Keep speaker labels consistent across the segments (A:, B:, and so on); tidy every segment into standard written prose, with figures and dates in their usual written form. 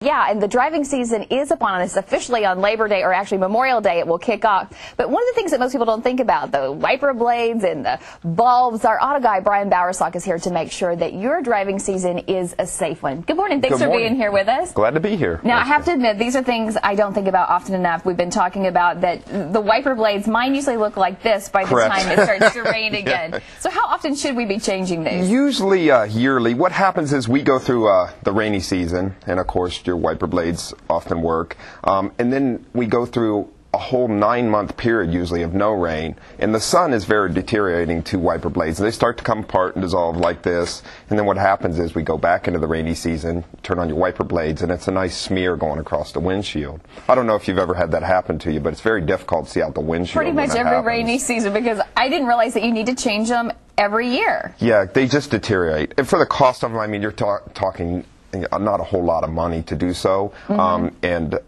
A: Yeah, and the driving season is upon us. Officially on Labor Day, or actually Memorial Day, it will kick off. But one of the things that most people don't think about, the wiper blades and the bulbs, our auto guy, Brian Bowersock, is here to make sure that your driving season is a safe one. Good morning. Thanks for being here with us.
B: Glad to be here.
A: Now, I have to admit, these are things I don't think about often enough. We've been talking about that the wiper blades, mine usually look like this by the time it starts to rain again.
B: Yeah.
A: So how often should we be changing these?
B: Usually yearly. What happens is we go through the rainy season, and of course your wiper blades often work, and then we go through a whole 9-month period usually of no rain, and the sun is very deteriorating to wiper blades. They start to come apart and dissolve like this, and then what happens is we go back into the rainy season, turn on your wiper blades, and it's a nice smear going across the windshield. I don't know if you've ever had that happen to you, but it's very difficult to see out the windshield.
A: Pretty much every rainy season, because I didn't realize that you need to change them every year.
B: Yeah, they just deteriorate. And for the cost of them, I mean, you're talking not a whole lot of money to do so, and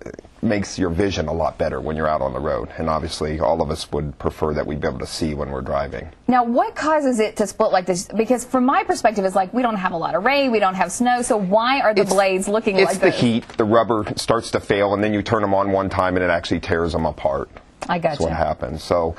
B: makes your vision a lot better when you're out on the road. And obviously, all of us would prefer that we be able to see when we're driving.
A: Now, what causes it to split like this? Because from my perspective, it's like we don't have a lot of rain, we don't have snow, so why are the blades looking like this?
B: It's the heat. The rubber starts to fail, and then you turn them on one time, and it actually tears them apart.
A: I got you.
B: That's what happens. So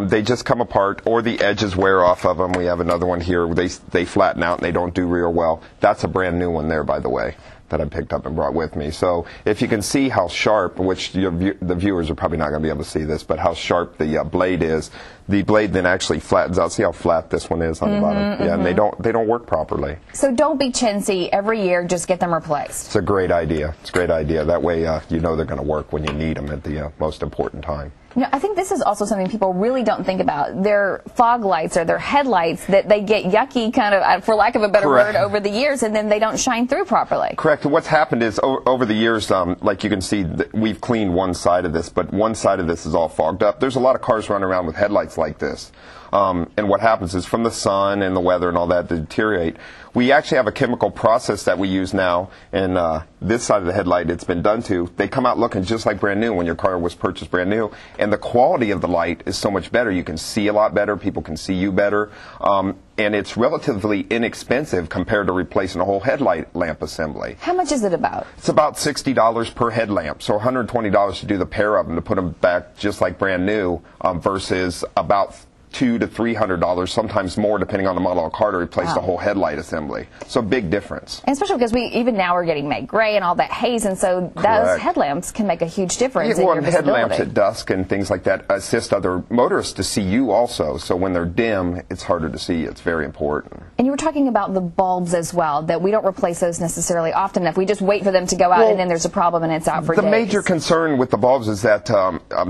B: they just come apart, or the edges wear off of them. We have another one here. They flatten out, and they don't do real well. That's a brand new one there, by the way, that I picked up and brought with me. So if you can see how sharp, which the viewers are probably not going to be able to see this, but how sharp the blade is, the blade then actually flattens out. See how flat this one is on the bottom? Yeah, and they don't work properly. So
A: don't be chintzy. Every year, just get them replaced.
B: It's a great idea. It's a great idea. That way you know they're going to work when you need them at the most important time.
A: You know, I think this is also something people really don't think about. Their fog lights or their headlights, that they get yucky, kind of, for lack of a better word, over the years, and then they don't shine through properly.
B: Correct. What's happened is over the years, like you can see, we've cleaned one side of this, but one side of this is all fogged up. There's a lot of cars running around with headlights like this. And what happens is from the sun and the weather and all that to deteriorate, we actually have a chemical process that we use now, and this side of the headlight it's been done to, they come out looking just like brand new when your car was purchased brand new, and the quality of the light is so much better. You can see a lot better, people can see you better, and it's relatively inexpensive compared to replacing a whole headlight lamp assembly.
A: How much is it about?
B: It's about $60 per headlamp, so $120 to do the pair of them to put them back just like brand new, versus about $200 to $300, sometimes more, depending on the model of car, to replace the whole headlight assembly. So big difference.
A: And especially because even now we're getting made gray and all that haze, and so those headlamps can make a huge difference in your visibility.
B: Headlamps at dusk and things like that assist other motorists to see you also. So when they're dim, it's harder to see. It's very important.
A: And you were talking about the bulbs as well, that we don't replace those necessarily often enough. We just wait for them to go out, and then there's a problem and it's out for days.
B: The major concern with the bulbs is that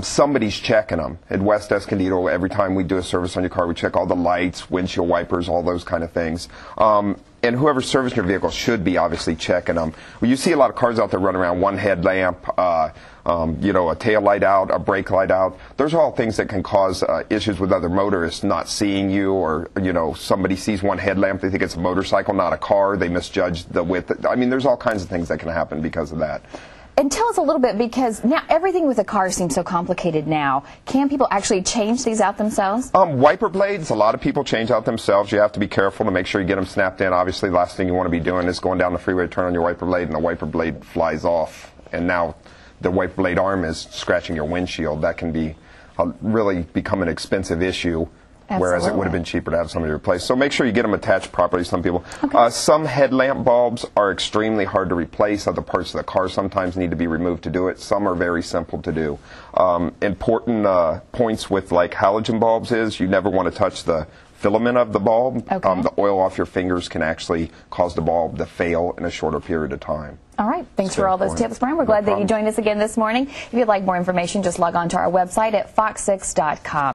B: somebody's checking them. At West Escondido, every time we do a service on your car, we check all the lights, windshield wipers, all those kind of things. And whoever's servicing your vehicle should be obviously checking them. Well, you see a lot of cars out there running around, one headlamp, you know, a tail light out, a brake light out. Those are all things that can cause issues with other motorists not seeing you, or, you know, somebody sees one headlamp, they think it's a motorcycle, not a car, they misjudge the width. I mean, there's all kinds of things that can happen because of that.
A: And tell us a little bit, because now everything with a car seems so complicated now. Can people actually change these out themselves?
B: Wiper blades, a lot of people change out themselves. You have to be careful to make sure you get them snapped in. Obviously, the last thing you want to be doing is going down the freeway, turn on your wiper blade, and the wiper blade flies off. And now the wiper blade arm is scratching your windshield. That can be really become an expensive issue. Absolutely. Whereas it would have been cheaper to have somebody replace. So make sure you get them attached properly, some people. Some headlamp bulbs are extremely hard to replace. Other parts of the car sometimes need to be removed to do it. Some are very simple to do. Important points with like halogen bulbs is you never want to touch the filament of the bulb. The oil off your fingers can actually cause the bulb to fail in a shorter period of time.
A: All right. Thanks for all those tips, Brian. We're glad that you joined us again this morning. If you'd like more information, just log on to our website at fox6.com.